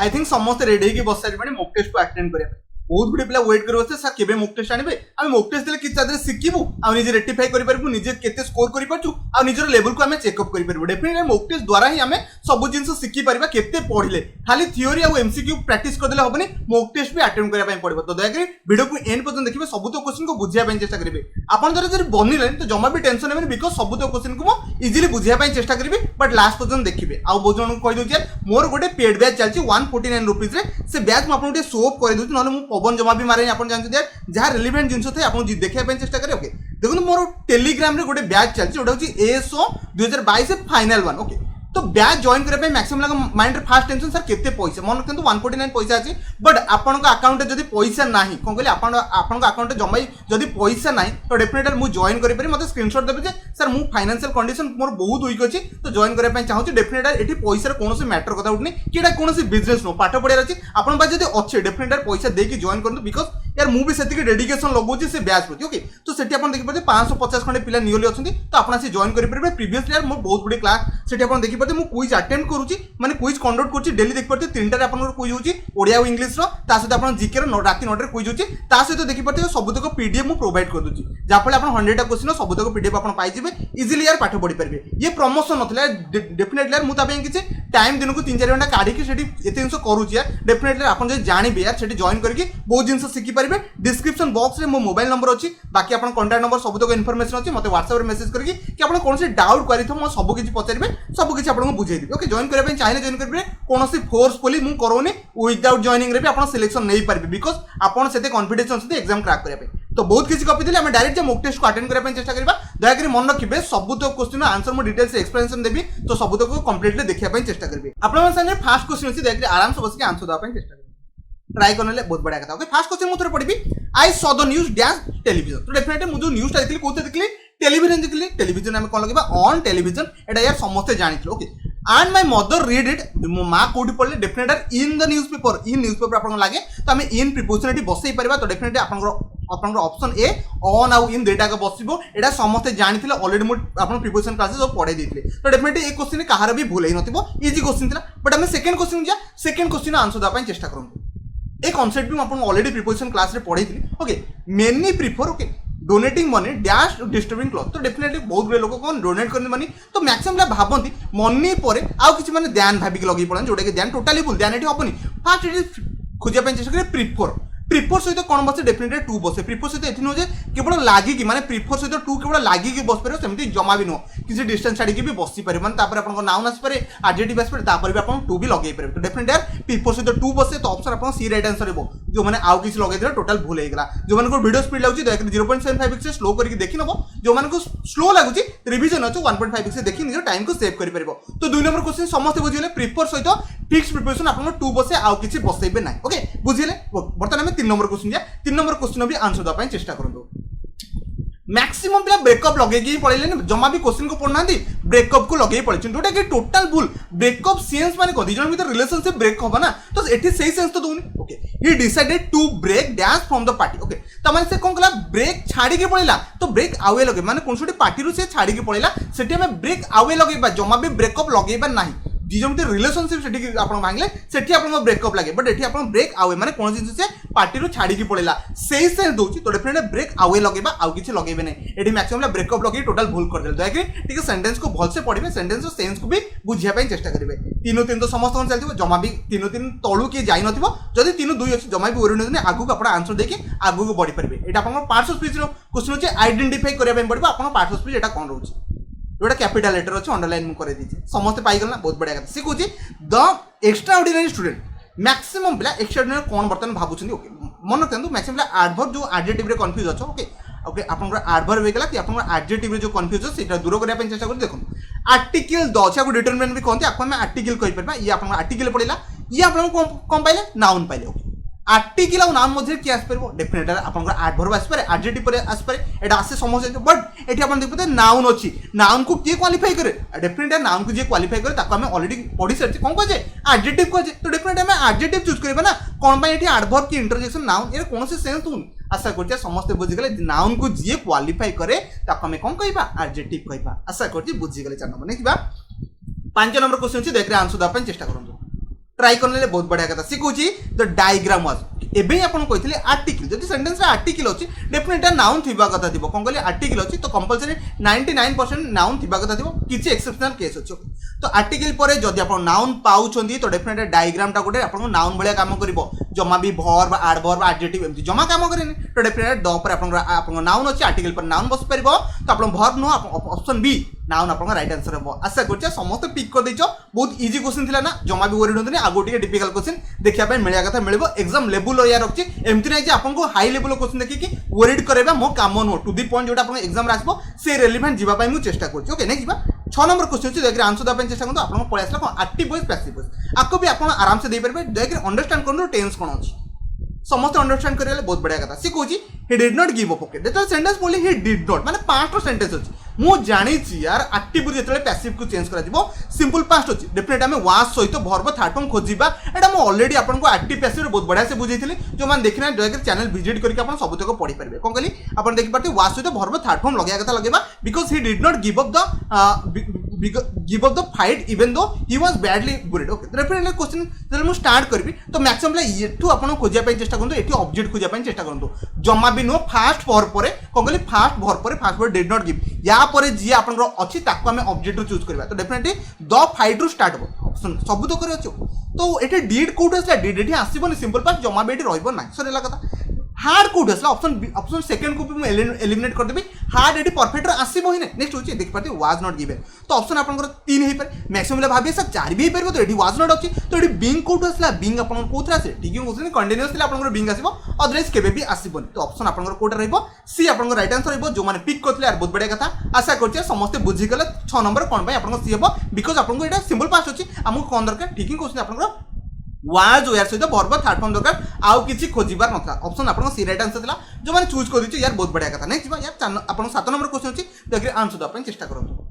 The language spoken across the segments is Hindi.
आई थिंक समस्त रेडी होगी बस सारी मॉक टेस्ट को अटेंड करने बहुत गुड़े पिला वेट कर सर केबे मॉक टेस्ट आने आम मॉक टेस्ट देले कि तादरे शिखिबु आ निजे रेक्टिफाई करि परबु निजे केते स्कोर करि परछु आ निजर लेवल को हमें चेकअप करि परबु डेफिनेटली मॉक टेस्ट द्वारा ही हमें सब जिंस शिखि परबा केते पढिले खाली थ्योरी आ एमसीक्यू प्रैक्टिस कर देले होबनी मॉक टेस्ट भी अटेंड करिया पय पड़िबो तो दया करी वीडियो को एंड पर्यंत देखिबे सब तो क्वेश्चन को बुझिया पय चेष्टा करिवे आपण जरे बनिले तो जमा भी टेंशन हेबनी बिकॉज़ सब तो क्वेश्चन को इजीली बुझिया पय चेष्टा करिवे बट लास्ट पर्यंत देखिबे आ बहुत जन को कहि दोछि मोर गोटे पेड बैच चलछि 149 रुपीस रे से बैच म आपन शो अप कर दोछि नले मु पवन जमा भी मारे आप जानते जहाँ रिलेवेंट जिन थे आप देखा चेष्टा करें ओके देखो मोर टेलीग्राम रे गोटे बैच चलती जोटा हूँ ASO 2022 फाइनल वन ओके तो बैच जॉइन करने maximum mind fast tension sir केते पैसा मन करते 149 पैसा अच्छी बट आपण अकाउंट जब पैसा ना कौन कहले आपण अकाउंट जमाई जब पैसा ना तो डेफिनेटली मुझे जॉइन करें मतलब स्क्रीनशॉट देवे सर मु फाइनेंशियल कंडीशन मोर बहुत वीक अच्छी तो जॉइन करने चाहूँ डेफिनेटली ये पैसा कौन मैटर कथा उठनी कि कौन बिजनेस नुह पाठ पढ़ार अच्छी आप अच्छे डेफिनेटली पैसा देकी जॉइन करूँ बिकज यार मुझे से डेडिकेशन लगुच से बैच प्रति ओके तो सेठी आप देखिए 550 खंडे पिला नियरली अच्छी तो आप जॉइन करेंगे प्रीवियस यार मोर बहुत गुड़े क्लास से आप देखिए मुझे क्विज अटेम्प्ट करुँची माने क्विज कंडक्ट करुँची डेली देखिए 3टार आप क्विज होची ओडिया और इंग्लिश सहित आप जीके रात 9 क्विज होची सहित देखिए सबुतक पीडीएफ मुझे प्रोवाइड कर दूसरी जहाँफल आप 100टा क्वेश्चन सबुतक पीडीएफ आप पाइबे इजिली यार पाठ पढ़ी पारे ये प्रमोशन ना डेफिनेटली यार मुझे किसी टाइम दिन को 3-4 घंटा काढ़ी ये जिन करुँच यार डेफिनेटली आप जानवे यार से जॉइन करके बहुत जिन शिखिपारे डिस्क्रिप्शन बॉक्स में मो मोबाइल नंबर अच्छी बाकी आप कॉन्टैक्ट नंबर सबुतक इनफॉरमेशन अच्छी मतलब व्हाट्सएप मेसेज करके कि आप कौन से डाउट करें सबकि पचारे सबकि आपको बुझेदेवी ओके जॉइन करने चाहिए जॉइन करेंगे कौन फोर्सफुली मुझे करोनी विदाउट जॉइनिंग रे भी आप सिलेक्शन नहीं पारे बिकज आप कॉन्फिडेंस अच्छे एग्जाम क्रैक करने तो बहुत किसी कपी आम डायरेक्ट मॉक टेस्ट को अटेंड करने चेष्टा करवा दयाकोरी मन रखिए सबुतक क्वेश्चन आंसर मुझे डिटेल्स एक्सप्लेनेशन देवी तो सबुतक कंप्लीटली देखा चेष्टा करेंगे आप फास्ट क्वेश्चन अच्छी दयाकोरी आराम से बस आंसर देवाई चेष्टा करेंगे ट्राई करने बहुत बढ़िया कथा ओके फास्ट क्वेश्चन मुझे पढ़ी I saw the news dash television तो डेफिनेटली मुझे न्यूज देखी कौन देखी टेलीविजन देखी टेलीविजन आम कौन लगे ऑन टेलीविजन एटा यार समस्ते जानी okay and my mother read it मो माँ कौटी पढ़ले definitely in the news paper आपको लगे तो आम इन प्रिपोजिशन ये बसई पार तो डेफिनेटली आपन ऑप्शन ए ऑन आउ इन दुईटा बसो यहाँ समस्ते जानी अलरेडी मुझे प्रिपोजिशन क्लास सब पढ़ाई देते तो डेफिनेटली ये क्वेश्चन कहार भी भूल हो इजी क्वेश्चन था बट आम सेकेंड क्वेश्चन जा सेकेंड क्वेश्चन आंसर देवाई चेष्टा करूँ एक कॉन्सेप्ट भी आपको ऑलरेडी प्रिपोजिशन क्लास रे पढ़ी थी okay many prefer okay donating money dash disturbing cloth तो डेफिनेटली बहुत गुड़े लोग कौन डोनेट करते मनी तो मैक्सिमम भावती मनी पर आउ किसी मैंने ध्यान भाविक लगे पड़े जोटा कि ध्यान टोटाली भूल ध्यान ये हेनी फास्ट ये खोजा चेष्टा करें प्रिफर प्रिफर सहित कौन बसे डेफिनेटली टू बसे प्रिफर सहित ये नुहे केवल लागिकी माने प्रिफर सहित टू केवल लागिकी बस पारे सेमती जमा भी नुह किसी डिस्टेंस छाड़ी भी बसी पारे माने तापर आपन नाउन आसपारे एडजेक्टिव आसपारे तापर भी आपन टू भी लगे पारे तो डेफिनेटली यार प्रिफर सहित टू बसे तो ऑप्शन आपन सी राइट आंसर हेबो जो माने आउ किसी लगे दिला टोटल भूल हेगला जो माने को वीडियो स्पीड लागुची दया 0.75 से स्लो करके देखि नबो जो माने को स्लो लागुची रिवीजन अछि 1.5 से देखि निजो टाइम को सेव करि परिबो तो दुई नंबर क्वेश्चन समस्त बुझिले प्रिफर सहित फिक्स प्रिपरेशन आपन टू बसे आउ किसी बसैबे नै ओके बुझिले बर्तमान हम 3 नंबर क्वेश्चन जा 3 नंबर क्वेश्चन भी आंसर देवाई चेष्टा करूँ मैक्सिमम पिला ब्रेकअप लगे पढ़े जमा भी क्वेश्चन को पढ़ना ब्रेकअप को लगे पढ़े जोटा कि टोटाल भूल ब्रेकअप सेंस माने कौन दिजन भीतर रिलेशनशिप ब्रेक होगा ना तो एठी सही सेंस तो दूनी okay he decided to break dash from the party okay तो माने से कौन कला ब्रेक छाड़ी के पड़ेला तो ब्रेक आवे लगे माने कौन छोटी पार्टी रू से छाड़ी के पड़ेला सेठी हमें ब्रेक आवे लगेबा जमा भी ब्रेकअप लगेबा नहीं दिजन भीतर रिलेशनशिप सेठी आपण मांगले सेठी आपण ब्रेकअप लगे बट एठी आपण ब्रेक आवे माने कौन जिन से पार्टी रू छाड़ी की पड़ेला सही सेंस दोची तो डेफिनेटली ब्रेक आवे लगेबा आउ किछि लगेबे नै एठी मैक्सिमम ब्रेकअप लगे टोटल भूल कर देल दया कि ठीक सेंटेंस को भल से पढ़िबे सेंटेंस रो सेंस को भी बुझिया पय चेष्टा करिवे 3 तो समस्त कोन चलथिबो जमा भी 3 तळु के जाई नथिबो जदी 3 2 अछि जमा भी ओरिजिनल ने आगु को आपण आंसर देके आगु को बढ़ी परिबे एटा आपण पार्ट्स ऑफ स्पीच रो क्वेश्चन अछि आइडेंटिफाई करिया पय पड़बो आपण पार्ट्स ऑफ स्पीच एटा कोन रहउछि जोटा कैपिटल लेटर अच्छे अंडरलाइन मुझे कर दी समस्त पाईगल ना बहुत बढ़िया कथा सी कौन the extra ordinary student maximum पिला एक्स्ट्रा ऑर्डिनरी कौन बर्तमान भावुं ओके मन रखते मैक्सिमम पिला एडवर्ब जो एडजेक्टिव रे कंफ्यूज अच्छो ओके ओके आपन एडवर्ब हो गला कि आपन एडजेक्टिव रे जो कंफ्यूज हो सेटा दूर करबा चेष्टा कर देखो आर्टिकल द अच्छा को डिटरमिनेंट भी कहते आपन आर्टिकल कहि परबा ये आपन आर्टिकल पड़िला ये आपन कौन पाइले नाउन पाइले ओके आर्टिकल और नाउन मध्य किए आसपार डेफिनेटली आपन एडवर्ब आसपारे एडजेक्टिव पर आसपारे एटा आसे समझ बट एठी आपन देखते नाउन अछि नाउन को किए क्वालिफाई करे डेफिनेटली नाउन को जे क्वालिफाई करे ताको हमें ऑलरेडी पढ़ी सारछि कोन कहे एडजेक्टिव कहे तो डेफिनेटली हमें एडजेक्टिव चूज करबा ना कोन पय एठी एडवर्ब की इंटरजेक्शन नाउन ए कोन से सेंस हुन आशा करछि समस्त बुझि गेले नाउन को जे क्वालिफाई करे ताको हमें कोन कहबा एडजेक्टिव कहबा आशा करछि बुझि गेले 4 नंबर नेक्स्ट बा 5 नंबर क्वेश्चन अछि देखरे आंसर द अपन चेष्टा करंतु ट्राई करने बहुत बढ़िया कथा सी कहूँ द डायग्राम वाज एबे आपन कहथिले आर्टिकल जदि सेंटेंस रे आर्टिकल अछि डेफिनेटली नाउन थिबा कथा थिबो कोन कहले आर्टिकल अछि तो कंपलसरी 99% नाउन थिबा कथा थिबो किछि एक्सेप्शनल केस अछि तो आर्टिकल परे जदि आपन नाउन पाउछंदी तो डेफिनेटली डायग्राम टा गोटे आपन नाउन भलिया काम करिवो जमा भी वर्ब एडवर्ब एडजेक्टिव एमति जमा काम करेनी तो डेफिनेटली द पर आपन नाउन अछि आर्टिकल पर नाउन बस परिबो तो आपन verb no option B noun आपन राइट आंसर हो आशा करछ समस्त पिक कर दैछ बहुत इजी क्वेश्चन थिला ना जमा भी वरी होंतनी आगो टिके डिफिकल्ट क्वेश्चन देखिया पे मिलिया कथा मिलबो एग्जाम लेवल या रखछि एमति नै जे आपन को हाई लेवल क्वेश्चन देखि कि वरीड करेबा मो काम नो टू द पॉइंट जोटा आपन एग्जाम रे आसबो से रेलेवेंट जीवा पय मु चेष्टा करछि ओके नेक्स्ट जीवा 6 नंबर क्वेश्चन छि देखि आंसर दा पय चेष्टा करतो आपन पळे आसला एक्टिव वॉइस पैसिव वॉइस आको भी आपन आराम से दे परबे देखि अंडरस्टैंड करनो टेंस कोन अछि समस्त अंडरस्टैंड करिले बहुत बढ़िया कथा सी कहूची he did not give up okay जेतले सेंटेंस बोली ही डिड नॉट माने पास्ट रो सेंटेंस अछि मु जानि छि यार एक्टिव जेतले पैसिव को चेंज करा दिबो सिंपल पास्ट अछि डेफिनेटली हमें वाज सहित वर्ब थर्ड फॉर्म खोजिबा एटा मु ऑलरेडी आपन को एक्टिव पैसिव बहुत बढ़िया से बुझैथिली जो मान देखिना दयकर चैनल विजिट करके आपन सब तक पढ़ी परबे कोन कहली आपन देखि पारते वाज सहित वर्ब थर्ड फॉर्म लगेया कथा लगेबा because he did not give up the fight even though he was badly bullet okay definitely question जब मु स्टार्ट करबी तो मैक्सिमम एठू आपन खोजिया पय चेष्टा करंतु एठी ऑब्जेक्ट खोजिया पय चेष्टा करंतु जमा भी नो फास्ट वर्ब परे कोन कहली फास्ट वर्ब परे fast verb did not give या परे जी आपन अच्छी ताको हमें ऑब्जेक्ट चूज करबा तो डेफिनेटली द फाइट रु स्टार्ट हो ऑप्शन सब तो करे अछि तो एठी डिड कोड असला डिड एठी आसीबोनी सिंपल पास्ट जमा बेटी रहइबो नाही सरेला कथा हार्ड कोड असला ऑप्शन सेकंड को भी मैं एलिमिनेट कर देबी हार्ड एठी परफेक्ट आसीबो ही नै नेक्स्ट होची देख पाते वाज नॉट गिवन तो ऑप्शन आपनकर 3 हे पर मैक्सिमम भाबी सब 4 भी हे परबो तो एठी वाज नॉट अछि तो एठी बीइंग कोड असला बीइंग आपन कोथरा से ठीक है क्वेश्चन कंटीन्यूअसली आपनकर बीइंग आसीबो अदरवाइज केबे भी आसीबोनी तो ऑप्शन आपनकर कोड रहइबो सी आपनकर राइट आंसर रहइबो जो माने पिक करथले यार बहुत बढ़िया कथा आशा करछ समस्त बुझी गले 6 नंबर कोन भाई आपनकर सी हेबो बिकॉज़ आपनको एटा सिंपल पास्ट अछि हमको कोन दरकार ठीक है क्वेश्चन आपनकर वाज यार सहित वर्ब थर्ड फॉर्म दरकार आउ किछि खोजिबार नथला ऑप्शन आपन सी राइट आंसर थिला जो माने चूज कर दिछि यार बहुत बढ़िया कथा नेक्स्ट यार आपन 7 नंबर क्वेश्चन अछि देखि आंसर द अपन चेष्टा करंतु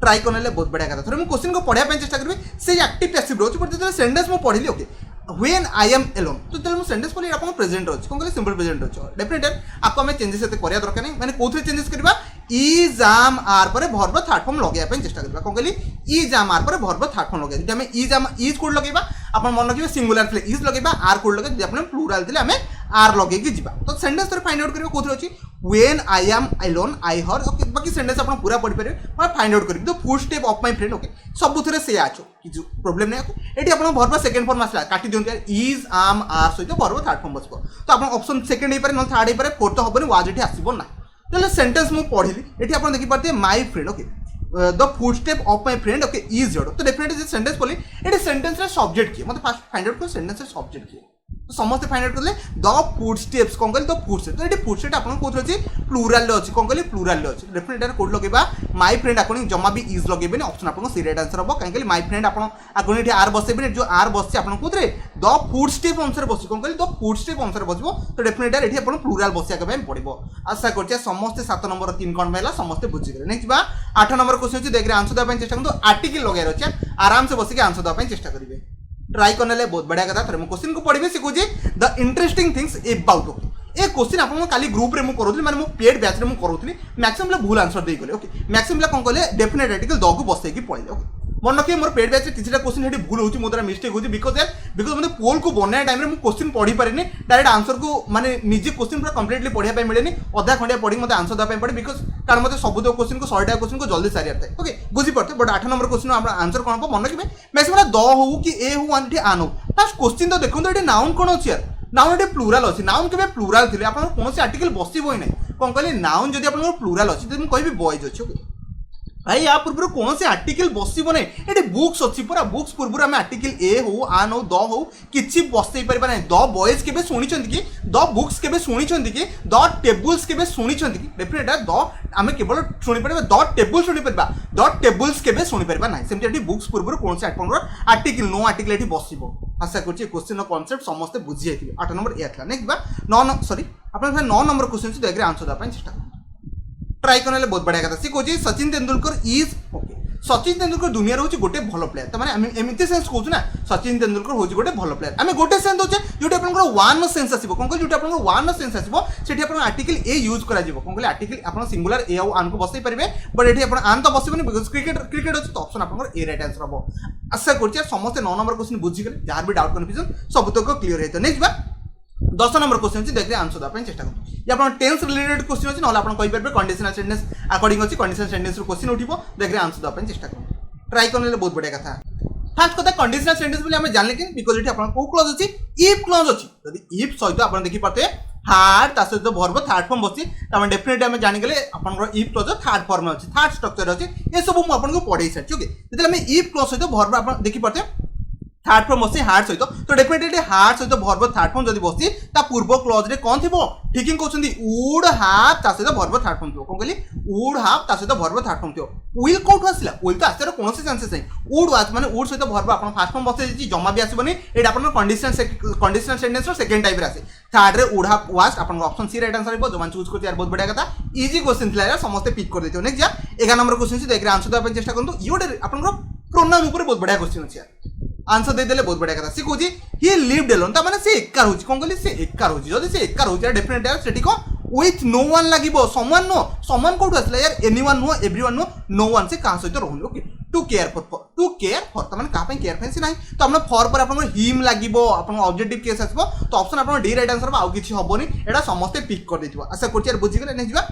ट्राई करनेले बहुत बढ़िया कथा थोरे मु क्वेश्चन को पढिया पे चेष्टा करबी से एक्टिव पैसिव रोच पर जेते सेंटेंस मु पढिली okay when I am alone तो तेल मु सेंटेंस पढि आपन प्रेजेंट अछि कोन कहले सिंपल प्रेजेंट अछि डेफिनेटली आपको हमें चेंजेस एते करिया दरकार नै माने कोथरे चेंजेस करबा इज आम आर पर वर्ब थर्ड फॉर्म लगेया पे चेष्टा करबा कोन कहली इज आम आर पर वर्ब थर्ड फॉर्म लगेया जदि हमें इज आम इज कोड लगेबा अपन मन रखिबे सिंगुलर थे इज लगेबा आर कोड लगे जदि अपन प्लुरल थे हमें आर लगे कि जिबा तो सेंटेंस तो फाइंड आउट करबो कोथरे अछि when I am alone I her okay बाकी सेंटेंस अपन पूरा पढि परबे मैं फाइंड आउट करबी the footstep of my friend okay सब थरे से आछो कि प्रॉब्लम नै एठी अपन वर्ब सेकंड फॉर्म आसला काटी दियंत यार इज आम आर सहित वर्ब थर्ड फॉर्म बसबो तो अपन ऑप्शन सेकंड हे पारे न थर्ड हे पारे फोर्थ होबनी वाज एठी आसीबो ना तो सेंटेंस मु पढिली एठी अपन देखि पाते my friend okay the footstep of my friend okay is जोड़ तो डेफिनेटली जे सेंटेंस बोली एटी सेंटेंस रे सब्जेक्ट की मतलब फास्ट फाइंड आउट कर सेंटेंस रे सब्जेक्ट की तो समस्त फाइंड आउट करले द फुटस्टेप्स कोन कहले द फुटस्टेप तो एटी फुटस्टेप आपन कोथरे अछि प्लुरल ले अछि कोन कहले प्लुरल ले अछि डेफिनेटली कोड लगेबा माय फ्रेंड आपन जमा भी इज लगेबे ऑप्शन आपन सी राइट आंसर हो काहे कहले माय फ्रेंड आपन आगोनी एठी आर बसेबे जो आर बसछि आपन कोथरे द फुटस्टेप अनुसार बसि कोन कहले द फुटस्टेप अनुसार बसबो तो डेफिनेटली एठी आपन प्लुरल बसिया के पड़िबो आशा करछि समस्त 7 नंबर 3 कोन भेला समस्त बुझि गेले नेक्स्ट बा 8 नंबर क्वेश्चन अछि देख रे आंसर द चेष्टा करतो आर्टिकल लगाय रछि आराम से बसि के आंसर द चेष्टा करिवे ट्राई करने बहुत बढ़िया कथा थोड़े मु क्वेश्चन को पढ़िबे से कुछ the interesting things about okay A question आपन काली ग्रुप रे मु करूथली माने मु पेड बैच रे मु करूथली मैक्सिमम भूल आंसर देई गले ओके मैक्सिमम कोन कहले डेफिनेट आर्टिकल द को बसै की पळले ओके मन रखिए मोर पेड बैच किछटा क्वेश्चन हेडी भूल होची मोदरा मिस्टेक होची बिकॉज़ मने पोल को बनाय टाइम रे मु क्वेश्चन पढ़ी पारिनी डायरेक्ट आंसर को माने निजे क्वेश्चन पूरा कंप्लीटली पढ़िया पे मिलेनी अधा खंडिया पढ़ी मते आंसर दा पे पड़े बिकॉज़ कारण मते सब दो क्वेश्चन को 100टा क्वेश्चन को जल्दी सारिया था ओके बुझी पड़ते बट 8 नंबर क्वेश्चन हमरा आंसर कोन हो मन रखिबे मैक्सिमम द हो कि ए हो आन आन हो फर्स्ट क्वेश्चन तो देखो एटी नाउन कोन अछि यार नाउन एटी प्लुरल अछि नाउन केबे प्लुरल थिले आपन कोनोसी आर्टिकल बसिबो ही नै कोन कहले नाउन जदि आपन प्लुरल अछि त मु कहबी बॉयज अछि ओके भाई या पूर्व कौन से आर्टिकल बसबो नै एटी बुक्स अछि पूरा बुक्स पूर्व हम आर्टिकल ए हो आन हो द हो किछि बसै परबा नै द बॉयज केबे सुनि छथि कि द बुक्स केबे सुनि छथि कि द टेबल्स केबे सुनि छथि कि डेफिनेट द आमे केवल सुनि परबा द टेबल सुनि परबा द टेबल्स केबे सुनि परबा नै सेमति एटी बुक्स पूर्व कौन से आर्टिकल नो आर्टिकल एटी बसिबो आशा करछि क्वेश्चन कांसेप्ट समस्त बुझि जाइथिबे 8 नंबर ए थला नेक्स्ट बा 9 सॉरी आपन 9 नंबर क्वेश्चन से देख रे आंसर दा पय चेष्टा ट्राई करने बहुत बढ़िया कथा सी कोची सचिन तेंदुलकर इज ओके सचिन तेंदुलकर दुनिया हूँ गोटे भल प्लेयर तो मैंने एमती सेन्स कहूँ ना सचिन तेंदुलकर हूँ गोटे भल प्लेयर आम गोटे सेन्स दौचे जो वन सेन्स आसो कौन कह जो वन सेन्स आसो से आर्टिकल ए यूज कर कौन कह आर्टिकल आप सिंगुलर ए आन को बसई पारे बट ये आन तो बसबनी बिकज क्रिकेट क्रिकेट अच्छे तो ऑप्शन आप ए राइट आंसर हम आशा कर समस्त 9 नंबर क्वेश्चन बुझीगले जहाँ भी डाउट कन्फ्यूजन सबतक क्लीयर होता नेक्स्ट बा 10 नंबर क्वेश्चन अच्छी देखिए आंसर देवाई चेस्ट करूँ ये आप टेंस रिलेटेड क्वेश्चन अच्छी ना कहींपारे कंडीशनल सेंटेंस अकॉर्डिंग अच्छी कंडीशनल सेंटेंस क्वेश्चन उठो देखिए आंसर देवाई चेस्ट करूँ ट्राई करने बहुत बढ़िया कथा फास्ट कथा कंडीशनल सेंटेंस बोली आम जानले कि बिकज ये कौ क्लज अच्छी इफ क्लज अच्छी जब इफ सहित आप देखिपारे हार्ड ता सहित भर्ब थर्ड फॉर्म बसी डेफिनेटली आम जानीगले आप इफ क्लज थर्ड फॉर्म अच्छी थर्ड स्ट्रक्चर अच्छी ये सब मुझे पढ़ाई सारी ओके जो इफ क्लज सहित भर्ब आप देखिपारे थर्ड फॉर्म बसी हार्ड सहित तो डेफिनेटली हार्ड सहित भर्ब थर्ड फॉर्म जब बसी पूर्व क्लज रे कौन थी ठीक है कहते वुड हाव ता सहित भर्ब थर्ड फॉर्म थी कौन कहली वुड हाव ता सहित भर्ब थर्ड फॉर्म थी विल कौट आसला विल तो आसार कौन चांसेस नहीं वुड वाज माने वुड सहित भर्ब आप फास्ट फॉर्म बसई जमा भी आसबनी ये आप कंडीशनल सेंटेंस सेकंड टाइप रे आसे थर्ड रे वुड हाव वाज आप ऑप्शन सी राइट आंसर जो चूज करते बहुत बढ़िया कथा इजी क्वेश्चन थी समस्त पिक कर देते नेक्स्ट जा 11 नंबर क्वेश्चन देखिए आंसर देवाई चेष्टा करूँ ये आप प्रोनाउन ऊपर बहुत बढ़िया क्वेश्चन अच्छे आंसर देदेले बहुत बढ़िया कथा सी कहूँ ही लिव्ड एलोन ता माने से एकार होची कौन कहली से एकार होची जदी से एकार होची डेफिनेटली यार सेठी को विथ नो वन लागिबो समवन नो समवन कोठु आसला यार anyone no everyone no no one से कहा सहित रहूनी ओके टू केयर फॉर तो माने का पे केयर फैंसी नाही तो आपन फॉर पर आपन हिम लागिबो आपन ऑब्जेक्टिव केस आसबो तो ऑप्शन आपन डी राइट आंसर आउ किछि हबोनी एडा समस्त पिक कर देथिबो आशा करछि यार बुझि गेले नेक्स्ट बा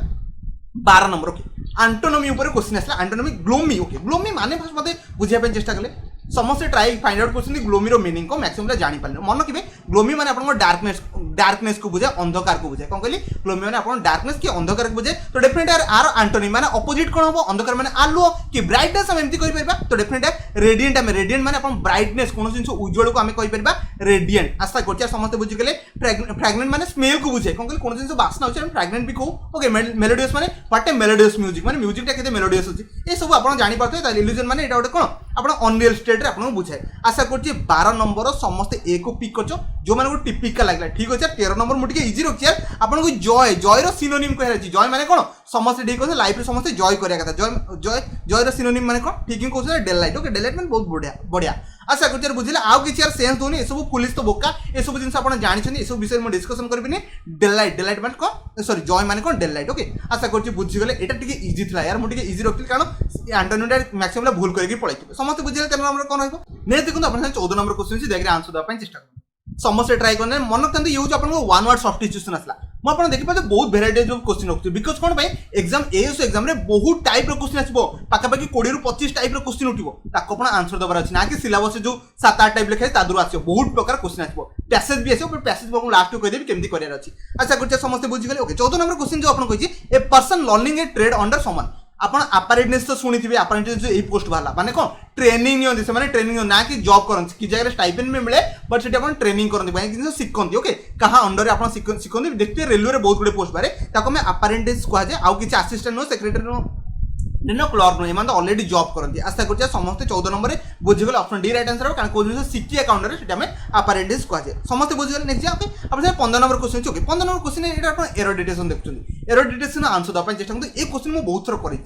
12 नंबर ओके एंटोनमी ऊपर क्वेश्चन आसला एंटोनमी ग्लोमी ओके ग्लोमी माने फर्स्ट मते बुझिया पे चेष्टा कले समस्त ट्राई फाइंड आउट करछन ग्लोमी रो मीनिंग को मैक्सिमम जानि पारले मन किबे ग्लोमी माने आपन डार्कनेस को बुझाए अंधकार को बुझाए कौन कहली ग्लोमी माने आपन डार्कनेस की अंधकार को बुझाए तो डेफिनेटली आर एंटोनी माने अपोजिट कोन हबो अंधकार माने आलो कि ब्राइटनेस हम एमती कहि परबा तो डेफिनेटली रेडिएंट माने आपन ब्राइटनेस कोन जिंस उज्जवल को हम कहि परबा रेडिएंट आशा करछि समस्त बुझि गेले फ्रेग्रेंट माने स्मेल को बुझाए कौन कहली कोन जिंस वासना होछि हम फ्रेग्रेंट भी कहू ओके मेलोडियस माने व्हाट ए मेलोडियस म्यूजिक माने म्यूजिक टा केते मेलोडियस होछि ए सब आपन जानि पारथै ता इल्यूजन माने एटा गोटे कोन आपन अनरियल स्टेट रे आपन बुझाए आशा करछि 12 नंबर समस्त ए को पिक करछो जो माने को टिपिकल लागला ठीक अछि 13 नंबर मुटिके इजी रखछि यार आपन को जॉय रो सिनोनिम कहै अछि जॉय माने कोन समस्त ठीक अछि लाइफ रे समस्त जॉय करिया कथा जॉय रो सिनोनिम माने कोन ठीक कहै डेलाइट ओके डेलाइट माने बहुत बढ़िया आशा करछि यार बुझिले आउ किछि यार सेंस दोनी ए सब पुलिस तो बोका ए सब जिंस आपन जानि छथि ए सब विषय में डिस्कशन करबिनी डेलाइट माने कोन सॉरी जॉय माने कोन डेलाइट ओके आशा करछि बुझि गेले एटा टिके इजी थिला यार मुटिके इजी रखथि कारण एंटोनिटा मैक्सिमम भूल करके पळैथि समस्त बुझिले 13 नंबर कोन होइबो ने देखु अपन 14 नंबर क्वेश्चन छी देखि आंसर देबा चेष्टा करू समस्त ट्राई करने मन रखते यूज अपन वन वर्ड सब्स्टिट्यूशन आसला मुझे देखिए बहुत भेराइटी क्वेश्चन रखुच्छी बिकज कौन एग्जाम एएस एग्जाम रे बहुत टाइप क्वेश्चन आसो पाखापाखि 20 ରୁ 25 टाइप क्वेश्चन उठो ताको अपन आंसर देवार अच्छी ना कि सिलेबस जो 7-8 टाइप लिखाई तादू आसो बहुत प्रकार क्वेश्चन आसो पैसेज भी आसो पैसेज को लास्ट कहदेवी केमती करार अच्छी आशा कर समस्त बुझीगले ओके 14 नंबर क्वेश्चन जो आपन कहिछि a person learning a trade under someone आपन अपारेंटनेस तो शुणी अपारेंटनेस जो पोस्ट बाहर माने कौन ट्रेनिंग नियंती से ट्रेनिंग ना कि जॉब करते कि जगह स्टाइपेंड भी मिले बट से ट्रेनिंग करते शिखती ओके कहा अंडर आप शिखती देखते रेलवे बहुत गुड़े पोस्ट बारे ताको अपारेंटिस कहुए आउ कि assistant no secretary no clerk no am already job करती आशा कर समस्त 14 नंबर बुझीगले ऑप्शन डी राइट आंसर कारण कौन शिखी अकाउंट से अपारेंटिस कहुए समस्त बुझीगले नेक्स्ट ओके अब 15 number question okay 15 number question ये एरोडिटेशन देखुं एरोडिटेशन आंसर देवाई चेष्टा करते ये क्वेश्चन मुझे बहुत थर कर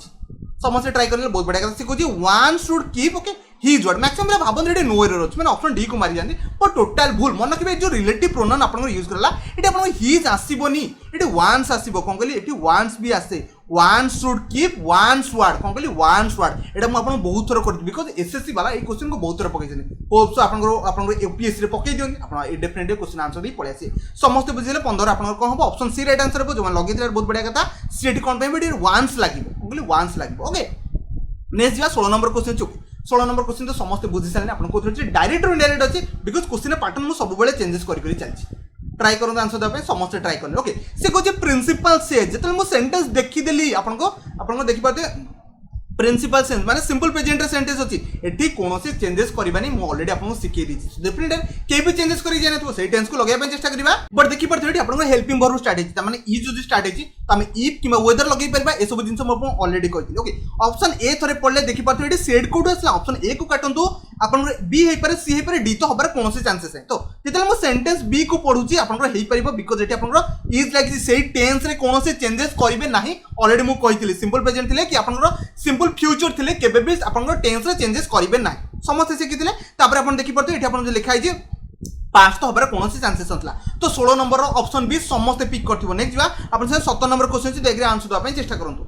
समस्त ट्राई करले बहुत बढ़िया कथा कहूँ one should keep okay his word maximum भावना ये नो एरर अच्छे मैंने ऑप्शन डी को मारी जाती बट टोटाल भूल मन रखिए जो रिलेटिव प्रोनाउन आप यूज करला ये आप हिज आसबनी ये वन्स आसो कौन कहली ये वन्स भी आसे one should keep one's word कौन कहली वन्स वर्ड ये मुझे बहुत थर कर बिकज एसएससी वाला ये क्वेश्चन को बहुत थर पकई होप्स आप यूपीएससी पकई दिखती आप डेफिनेटली क्वेश्चन आंसर भी पड़े आसे समस्त बुझे 15 आप कौन हम ऑप्शन सी राइट आंसर जो लगे बहुत बढ़िया कथा सी कौन पे वन्स लगे कहली वन्स लगे ओके नेक्स्ट जा 16 नंबर क्वेश्चन चुकी 16 नंबर क्वेश्चन तो समस्त बुझी सारे आप डायरेक्ट और इनडायरेक्ट अच्छी बिकज क्वेश्चन पैटर्न मुझे सब चेंजेस कर चलती ट्राई करते आंसर देवाई समस्त ट्राई करें ओके से कहे प्रिंसिपल सेज जो मुझे सेंटेंस देखीदेली आपको देखिपारे प्रिंसिपल सेंस माने सिंपल प्रेजेंट सेंटेंस अच्छी एठी कौन चेंजेस करवानी मुझे अलरेडी आपको शिखई दी डेफिनेटली कहीं भी चेंजेस कर जाना से टेंस को लगे चेष्टा करवा बट देखिए आप हेल्पिंग वर्ब स्टार्ट होती है ई जो स्टार्ट होती है इफ कि वेदर लगे पार ये सब जिन अलरेडी कही ओके ऑप्शन ए थे पढ़ले देखिए सेड कोड आसला ऑप्शन ए को काटू आप बी हो पारे सी हो पारे डी तो हबार कौन चांसेस है तो जो मुझे सेंटेंस बी को पढ़ुची आपको बिकज ये आप इज लगे से टेंस रे कौन चेंजेस करेंगे ना अलरेडी मुझे कही सिंपल प्रेजेंट थे कि आप सिंपल फ्यूचर थिले केबे भी आपन टेंस रे चेंजेस करिवे ना समस्त शिखिथिले तापर आपन देखि परते एठी आपन जो लिखा है पास तो हबार कौन चांसेस नथला तो 16 नंबर ऑप्शन बी समस्त पिक करथिबो नेक्स्ट जा आपन 17 नंबर क्वेश्चन छी देखरे आंसर दवा चेष्टा करंतु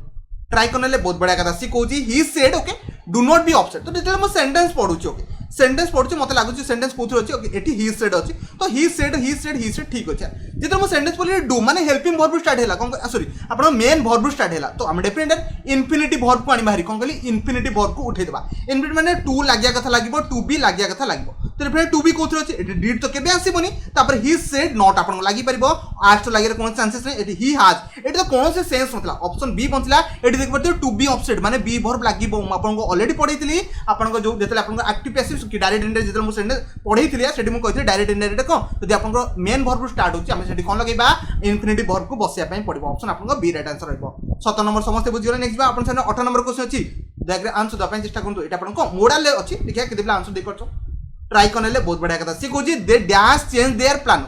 ट्राई करने बहुत बढ़िया कथा सी कहूँ he said okay do not be upset तो जेते मो सेंटेंस पढुची ओके सेंटेंस पढुची मते लागुची सेंटेंस कोथि अछि ओके एटी ही सेड अछि तो ही सेड ठीक अछि जेते मो सेंटेंस पढले डू माने हेल्पिंग वर्ब स्टार्ट हैला कोन सॉरी आपण मेन वर्ब स्टार्ट हैला तो हम डेफिनेट इन्फिनिटी वर्ब को आनी बाहरी कोन कहली इन्फिनिटी वर्ब को उठै देबा इन्फिनिटी माने टू लागिया कथा लागिबो टू बी लागिया कथा लागिबो तो डेफिनेट टू बी कोथि अछि एटी डिड तो केबे आसीबोनी तापर ही सेड नॉट आपण को लागि परिबो आज तो लागिरे कोन चांसेस नै एटी ही हैज एटी तो कोन से सेंस नथला ऑप्शन बी बंचला एटी देख परते टू बी अपसेट माने बी वर्ब लागिबो आपण को ऑलरेडी पढैतली आपण को जो जेतले आपण को एक्टिव पैसिव कि डायरेक्ट इंडायरेक्ट जेतले मो सेंटेंस पढैतली सेठी मो कहथि डायरेक्ट इंडायरेक्ट को यदि आपण को मेन वर्ब स्टार्ट होची हम सेठी कोन लगेबा इन्फिनिटी वर्ब को बसिया पई पड़िबो ऑप्शन आपण को बी राइट आंसर रहइबो 17 नंबर समस्त बुझियो नेक्स्ट बा आपण सेने 18 नंबर क्वेश्चन अछि डायरेक्ट आंसर द पई चेष्टा करंतु एटा आपण को मोडल ले अछि देखिया केतेबला आंसर दे परछो ट्राई करनेले बहुत बढ़िया कथा सी कहूची they dash change their plan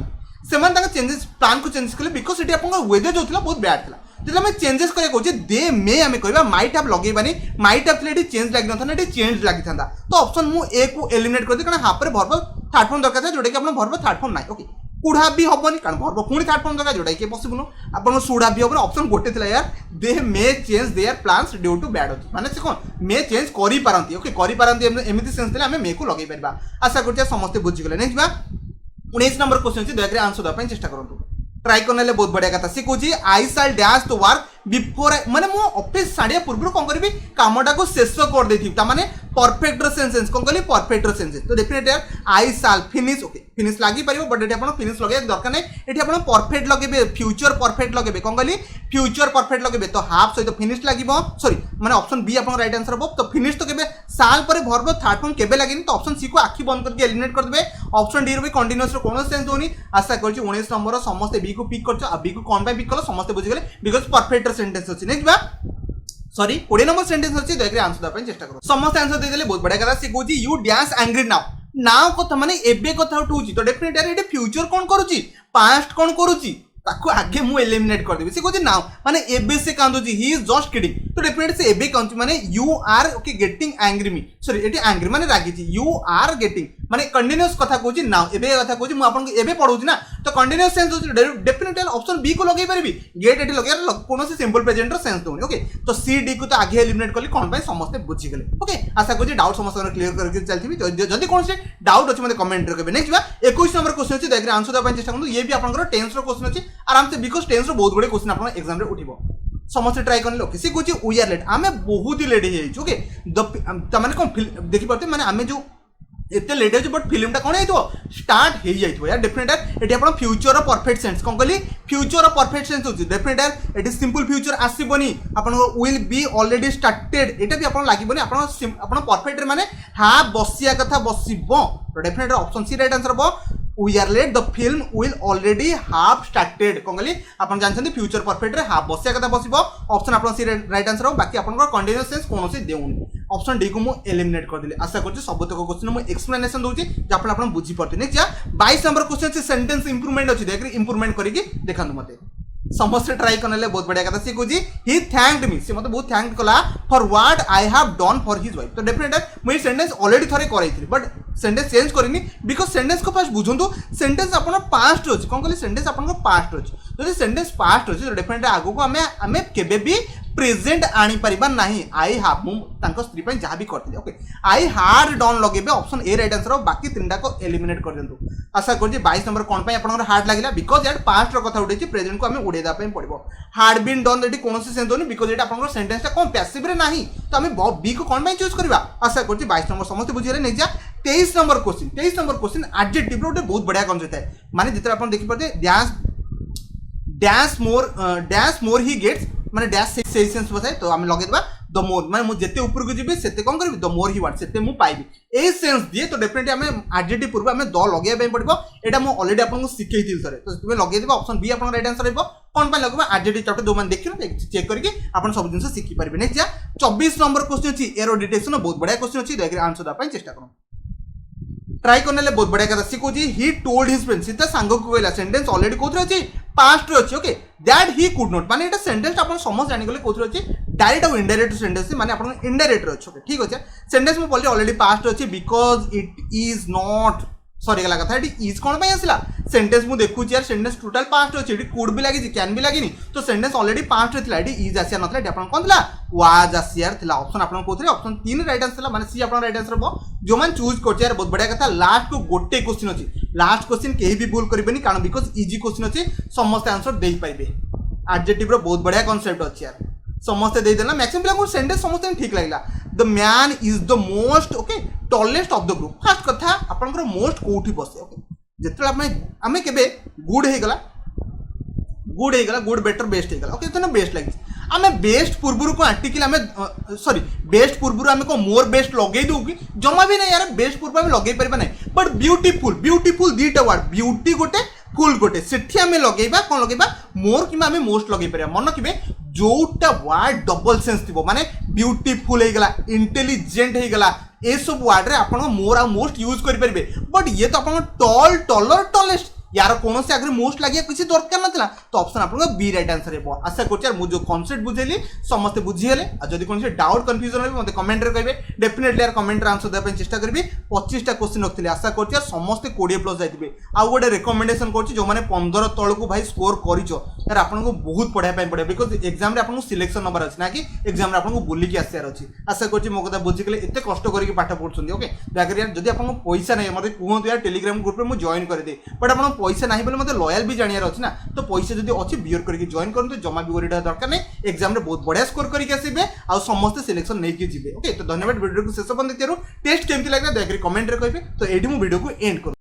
से मान तक चेंजेस प्लान को चेंज करले बिकॉज़ एटी आपण को वेदर जो थिला बहुत बैड थिला जेला मैं चेंजेस करे कहूची दे मे हमें कहबा माइट हैव लगेबानी माइट हैव थले चेंज लागी नथाना एटी चेंज लागी थांदा तो ऑप्शन मु ए को एलिमिनेट कर दे कारण हाफ रे वर्ब थर्ड फॉर्म दरकार था जोडे कि आपण वर्ब थर्ड फॉर्म नाही ओके कुड हैव भी होबनी कारण वर्ब पुणी थर्ड फॉर्म दरकार जोडे कि पॉसिबल नो आपण शुड हैव भी होबनी ऑप्शन गोटे थिला यार they may change their plans due to bad होती माने से कोन मे चेंज करि पारंती ओके करि पारंती एमिति सेंस देले हमें मे को लगेइ परबा आशा करछे समस्त बुझि गेले नेक्स्ट बा 19 नंबर क्वेश्चन छी देखरे आंसर द पई चेष्टा करंतु ट्राई करने बहुत बढ़िया कथा सी कहूँ आई साल डैश टू वर्क बिफोर माने मो ऑफिस साड़िया पूर्व कौन करी कामटा को शेष कर देथि माने परफेक्ट सेंटेंस कौन कहली परफेक्ट सेंटेंस तो डेफिनेट यार आई साल फिनिश ओके फिनिश लागी परिबो बट एठी आपण फिनिश लगे दरकार नै एठी आपण परफेक्ट लगेबे फ्यूचर परफेक्ट लगेबे कौन कहली फ्यूचर परफेक्ट लगेबे तो हाफ सहित फिनिश लागिबो सॉरी माने ऑप्शन बी आपण राइट आंसर हो तो फिनिश तो केबे साल पर वर्ब थर्ड फॉर्म केबे लागिनी तो ऑप्शन सी को आखि बंद करके एलिमिनेट कर देबे ऑप्शन डी रो भी कंटीन्यूअस रो कोनो सेंस होनी आशा करछि 19 नंबर समस्त बी को पिक करछ आ बी को कोन बाय पिक कलो समस्त बुझि गेले बिकॉज़ परफेक्ट सेंटेंस अछि नेक्स्ट बा सॉरी 20 नंबर सेंटेंस अछि देखरे आंसर द चेष्टा करो समस्त आंसर दे देले बहुत बढ़िया कथा से कहूची यू डैश एंग्री नाउ कथा माने एबे कथा उठौची तो डेफिनेट यार एटे फ्यूचर कोन करूची पास्ट कोन करूची ताको आगे मु एलिमिनेट कर देबे से कहूची नाउ माने एबे से कांदुची ही इज जस्ट किडिंग तो डेफिनेट से एबे कांदुची माने you are okay getting angry me sorry एटी एंग्री माने रागीची यू आर गेटिंग माने कंटीन्यूअस कथा कहूची नाउ एबे कथा कहूची मु आपन एबे पढौची ना तो कंटीन्यूअस सेंस होची डेफिनेट ऑप्शन बी को लगेई परबी गेट एटी लगे कोनो से सिंपल प्रेजेंट रो सेंस दोनी ओके तो सी डी को तो आगे एलिमिनेट करली कोन बाय समस्त बुझी गेले ओके आशा करछि डाउट समस्त क्लियर करके चलथिबी जदी कोन से डाउट अछि मते कमेंट रे कहबे नेक्स्ट बा 21 नंबर क्वेश्चन अछि देखरे आंसर दबा चेष्टा करनु ये भी आपनकर टेंस रो क्वेश्चन अछि आराम से बिकॉज़ टेंस रो बहुत बड़े क्वेश्चन आपन एग्जाम रे उठिबो समस्त ट्राई करले ओके सी कहछि वी आर लेट आमे बहुत ही लेट हे ओके त माने कोन देखि परते माने आमे जो एते लेट है बट फिल्म टा कोन हेतो स्टार्ट हे जाइतो यार डेफिनेट यार एटी आपण फ्यूचर ऑफ परफेक्ट सेंस कोन कहली फ्यूचर ऑफ परफेक्ट सेंस होची डेफिनेट यार एटी सिंपल फ्यूचर आसीबोनी आपण विल बी ऑलरेडी स्टार्टेड एटा भी आपण लागिबोनी आपण परफेक्ट रे माने हा बसिया कथा बसिबो तो definite option C right answer हो we are late the film will already have started कोन कहली आपण जानछन फ्यूचर परफेक्ट रे हाफ बसिया कथा बसिबो ऑप्शन आपण सी राइट आंसर हो बाकी आपण कंटीन्यूअस सेंस कोनोसी देउनी ऑप्शन डी को मु एलिमिनेट कर देली आशा करछि सबतक क्वेश्चन मु एक्सप्लेनेशन दोछि जापन आपण बुझी परते नेक्स्ट जा 22 नंबर क्वेश्चन छै सेंटेंस इंप्रूवमेंट अछि देखि इंप्रूवमेंट करिकि देखांतु मते समस्त ट्राई करने बहुत बढ़िया कथा सी कहूची ही थैंक्ड मी से मते बहुत थैंक कला for what I have done for his wife तो डेफिनेट मैं सेंटेंस ऑलरेडी थरे करैथि बट सेंटेंस चेंज करिनी बिकॉज़ सेंटेंस को फास्ट बुझंतु सेंटेंस आपण पास्ट अछि कोन कहली सेंटेंस आपण को पास्ट अछि जदि सेंटेंस पास्ट अछि तो डेफिनेट आगो को हमें केबे भी प्रेजेंट आनी परिबा नाही आई हैव मु तांको स्त्री पय जहा भी करथि ओके आई हार्ड डन लगेबे ऑप्शन ए राइट आंसर बाकी तीनटा को एलिमिनेट कर देंतु आशा करछि 22 नंबर कोन पय आपनकर हार्ड लागिला बिकॉज़ यार पास्ट रो कथा उठेछि प्रेजेंट को हमें उडेदा पय पड़िबो हार्ड बीन डन एटी कोनोसी सेंस दोनी बिकॉज़ एटा आपनकर सेंटेंस ता कोन पैसिव रे नाही तो हमें बी को कोन पय चूज करबा आशा करछि 22 नंबर समस्त बुझिरे नै जा 23 नंबर क्वेश्चन एडजेक्टिव रो बहुत बढ़िया कॉन्सेप्ट है माने जितरा अपन देखि परते डैश मोर ही गेट्स माने डैश से सेंस बताए तो हम लगे देबा द मोर माने मु जते ऊपर को जिबे सेते कोन करबी द मोर ही वांट सेते मु पाइबी ए सेंस दिए तो डेफिनेटली हमें एडजेक्टिव पूर्व हमें द लगे पय पड़बो एटा मु ऑलरेडी आपन को सिखै दिल सरे तो तुमे लगे देबा ऑप्शन बी आपन राइट आंसर हेबो कोन पय लगबा एडजेक्टिव चैप्टर दो मान देखियो चेक करके आपन सब जिंस सिखि परबे नेक्स्ट जा 24 नंबर क्वेश्चन अछि एरो डिटेक्शन बहुत बढ़िया क्वेश्चन अछि देखि आंसर द पय चेष्टा करो ट्राई करने बहुत बढ़िया कथा सी कहूँ ही टोल्ड हिज फ्रेंड सी सांग को कहला सेंटेंस ऑलरेडी कौन अच्छी पास्ट रे अच्छी okay that he could not माने एटा सेंटेंस आप समस्त जानिगले कौन अच्छी डायरेक्ट और इनडायरेक्ट सेंटेंस माने आप इनडायरेक्ट अच्छे ओके ठीक अच्छे सेंटेंस में पढ़ली ऑलरेडी पास्ट अच्छी बिकज इट इज नॉट सरी गला कथा इज कौन पे आसला सेंटेंस मु देखु यार सेंटेंस टोटल पास्ट अच्छे कुड भी लगी कैन भी लगी तो सेंटेंस ऑलरेडी पास्ट रे थिला इज आसिया नथला आपन कोन थिला वाज आसियार थिला ऑप्शन आपन कोथरे ऑप्शन 3 राइट आंसर माने सी आपन राइट आंसर हो जो मान चूज करछ यार बहुत बढ़िया कथा लास्ट को गोटे क्वेश्चन अछि लास्ट क्वेश्चन केही भी भूल करिबेनी कारण बिकॉज़ इजी क्वेश्चन अछि समस्त आंसर देई पाइबे एडजेक्टिव रो बहुत बढ़िया कांसेप्ट अछि यार समस्त दे देला मैक्सिमम पिला को सेंटेंस समस्त ठीक लागला the man is the most okay tallest of the group first कथा आपनकर मोस्ट कोठी बसे ओके जेतला आमे केबे गुड हे गला गुड बेटर बेस्ट हे गला ओके तने बेस्ट लागिस आमे बेस्ट पूर्वरु को आर्टिकल आमे सॉरी बेस्ट पूर्वरु आमे को मोर बेस्ट लगे दउ कि जमा भी नहीं यार बेस्ट पूर्व आमे लगे परबा नहीं बट ब्यूटीफुल दीटा वर्ड ब्यूटी गोटे फुल गोटे सेठी आमे लगेबा कोन लगेबा मोर किमा आमे मोस्ट लगे परबा मन किबे जोटा वर्ड डबल सेंस थिबो माने ब्यूटीफुल हे गला इंटेलिजेंट हे गला ए सब वर्ड रे आपन मोर आ मोस्ट यूज करि परबे बट ये तो आपन टॉल टॉलर टॉलेस्ट यार कौन से आगे मोस्ट लगे किसी दरकार ना तो ऑप्शन आपको बी राइट आंसर है आशा कर जो कॉन्सेप्ट बुझेली समस्त बुझीगले जब कौन डाउट कन्फ्यूजन हो मतलब कमेंट कहे डेफिनेटली यार कमेंट आंसर देवाई चेष्टा करी 25टा क्वेश्चन रखी आशा कर समस्त 20+ जाइए आउ गोटे रिकमेंडेशन कर जो मैंने 15 तल को भाई स्कोर कर यार आपको बहुत पढ़ाई पड़े बिकज एग्जाम आपको सिलेक्शन नंबर अच्छी ना कि एग्जाम आपको बुलिकी आसार अच्छी आशा कर मो कथा बुझीगले एत कष्ट करके पाठ पढ़ुं ओके दयाकर यार जब आपको पैसा नहीं मतलब कहूँ यार टेलीग्राम ग्रुप में मुझे जॉइन करदे बट आप पैसा नहीं बोले मतलब लॉयल भी जानियार अच्छी ना तो पैसा जब अच्छी बियर करके जॉइन करते जमा भी वरीटा दरकार नहीं एग्जाम रे बहुत बढ़िया स्कोर करके आसबे आ समस्त सिलेक्शन नहीं के जिवे ओके तो धन्यवाद वीडियो को शेष पर्यंत देखियो टेस्ट केमती लागला दयाकर कमेंट रे कहबे तो एडी मु वीडियो को एंड कर